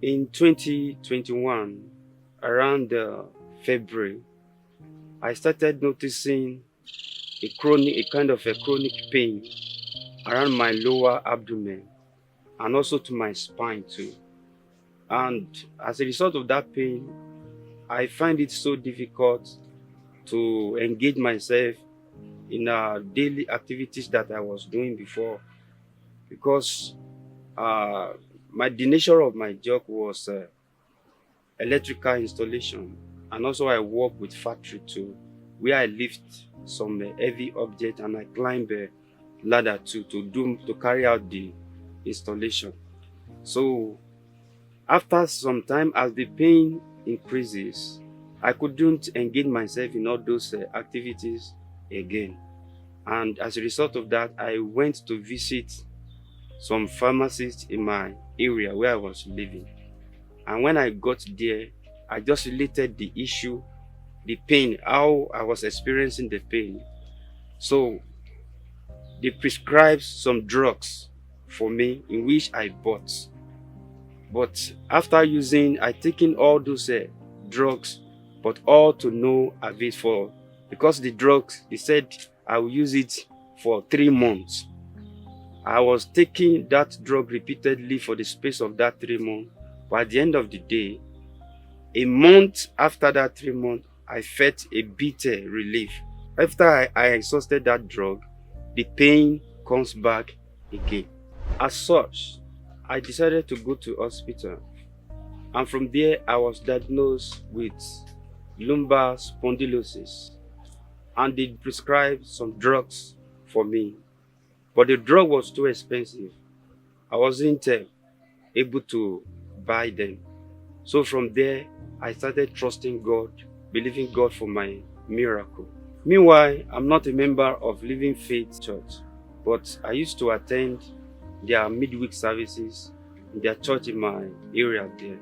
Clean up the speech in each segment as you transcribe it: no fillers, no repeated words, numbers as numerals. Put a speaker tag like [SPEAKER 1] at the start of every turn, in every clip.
[SPEAKER 1] In 2021, around February, I started noticing a kind of a chronic pain around my lower abdomen and also to my spine too. And as a result of that pain, I find it so difficult to engage myself in daily activities that I was doing before, because the nature of my job was electrical installation, and also I work with factory too, where I lift some heavy object and I climb a ladder too to carry out the installation. So after some time, as the pain increases, I couldn't engage myself in all those activities again. And as a result of that, I went to visit some pharmacists in my area where I was living. And when I got there, I just related the issue, the pain, how I was experiencing the pain. So they prescribed some drugs for me, in which I bought. But after I taken all those drugs, but all to no avail, for because the drugs, they said I will use it for 3 months. I was taking that drug repeatedly for the space of that 3 months. But at the end of the day, a month after that 3 months, I felt a bitter relief. After I exhausted that drug, the pain comes back again. As such, I decided to go to hospital, and from there I was diagnosed with lumbar spondylosis, and they prescribed some drugs for me, but the drug was too expensive. I wasn't able to buy them. So from there I started trusting God, believing God for my miracle. Meanwhile, I'm not a member of Living Faith Church, but I used to attend their midweek services in their church in my area there.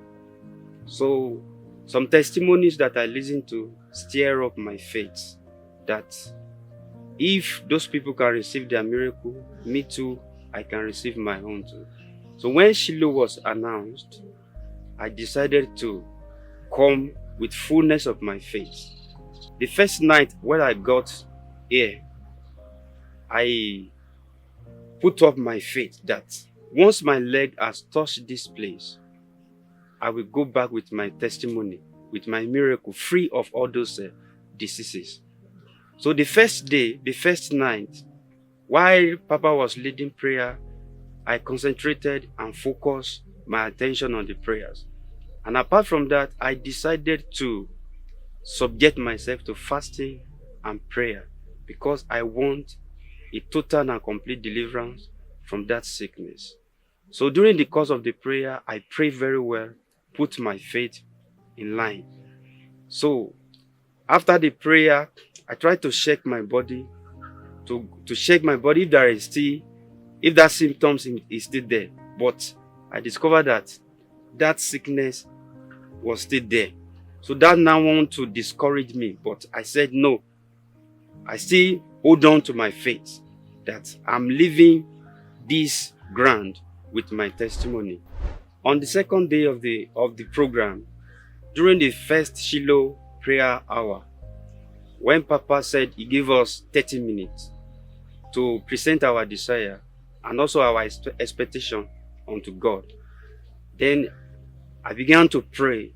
[SPEAKER 1] So some testimonies that I listened to stir up my faith that if those people can receive their miracle, me too, I can receive my own too. So when Shiloh was announced, I decided to come with fullness of my faith. The first night when I got here, I put up my faith that once my leg has touched this place, I will go back with my testimony, with my miracle, free of all those diseases. So the first day, the first night, while Papa was leading prayer, I concentrated and focused my attention on the prayers. And apart from that, I decided to subject myself to fasting and prayer, because I want a total and complete deliverance from that sickness. So during the course of the prayer, I prayed very well, put my faith in line. So after the prayer, I tried to check my body, to check my body if that symptoms is still there. But I discovered that that sickness was still there. So that now want to discourage me. But I said no. I still hold on to my faith that I'm leaving this ground with my testimony. On the second day of the program, during the first Shiloh prayer hour, when Papa said he gave us 30 minutes to present our desire and also our expectation unto God, then I began to pray.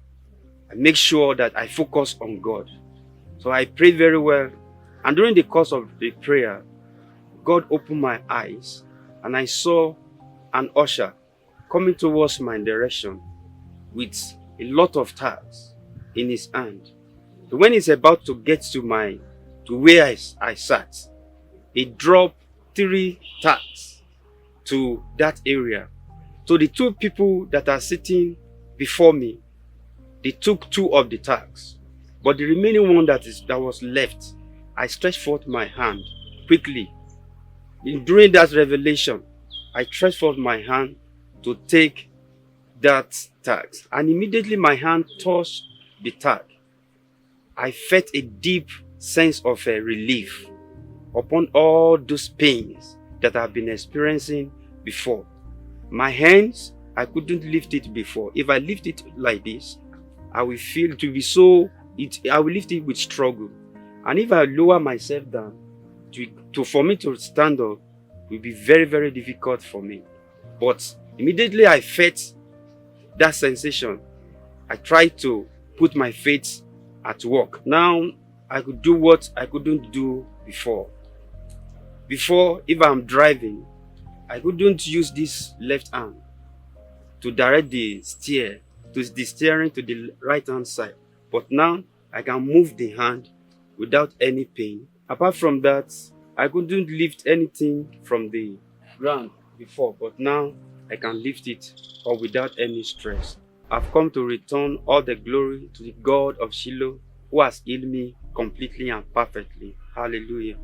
[SPEAKER 1] I make sure that I focus on God. So I prayed very well. And during the course of the prayer, God opened my eyes and I saw an usher coming towards my direction with a lot of tags in his hand. So when he's about to get to where I sat, he dropped 3 tags to that area. So the 2 people that are sitting before me, they took 2 of the tags. But the remaining one that was left, I stretched forth my hand quickly. During that revelation, I stretched forth my hand to take that tag. And immediately my hand touched the tag. I felt a deep sense of relief upon all those pains that I've been experiencing before. My hands I couldn't lift it before. If I lift it like this, I will feel to be so, I will lift it with struggle. And if I lower myself down, for me to stand up, it will be very, very difficult for me. But immediately I felt that sensation, I tried to put my faith at work. Now I could do what I couldn't do before. Before, if I'm driving, I couldn't use this left hand to direct the steering to the right hand side. But now I can move the hand without any pain. Apart from that, I couldn't lift anything from the ground before, but now I can lift it up without any stress. I've come to return all the glory to the God of Shiloh, who has healed me completely and perfectly. Hallelujah.